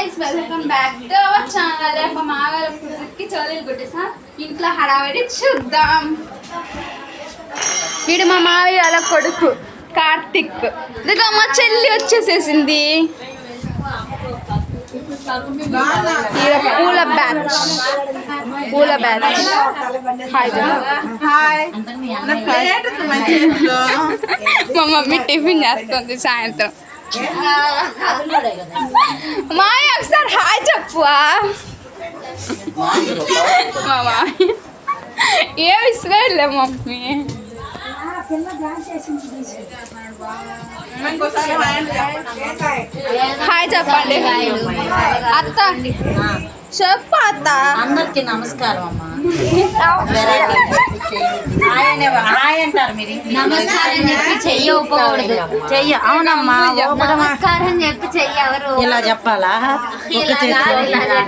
Guys welcome back to our channel రేపు మాగాల కుదిరికి చోలీలు కొట్టేసా ఇంట్లో హడావిడి చూద్దాం. వీడు మా మావి వాళ్ళ కొడుకు కార్తిక్. ఇదిగో మా చెల్లి వచ్చేసేసింది. పూల బ్యాచ్ హాయ్. మా మమ్మీ టిఫిన్ చేస్తుంది సాయంత్రం. మాయ ఒకసారి హాయ్ చెప్పువా. మా మామయ్య ఏమి ఇసుకెళ్ళే మమ్మీ. హాయ్ చెప్పండి అత్త. చెప్పు అత్త. అందరికి నమస్కారం అమ్మా. నమస్కారం చెప్పి చెయ్యకూడదు. చెయ్య అవునమ్మా. నమస్కారం చెప్పి చెయ్యవరు ఇలా చెప్పాలా?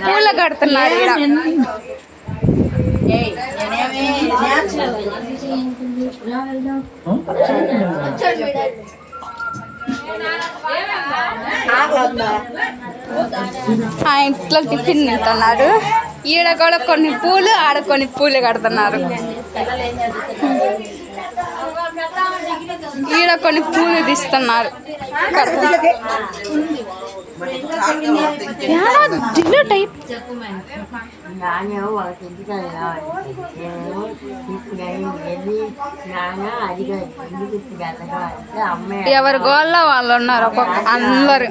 పూల కడుతున్నారు. ఆ ఇంట్లో టిఫిన్ తింటున్నారు. ఈడ కూడా కొన్ని పూలు ఆడ కొన్ని పూలు కడుతున్నారు. ఈడ కొన్ని పూలు తీస్తున్నారు. టైప్ ఎవరి గోల్లో వాళ్ళు ఉన్నారు. ఒక్కొక్క అందరు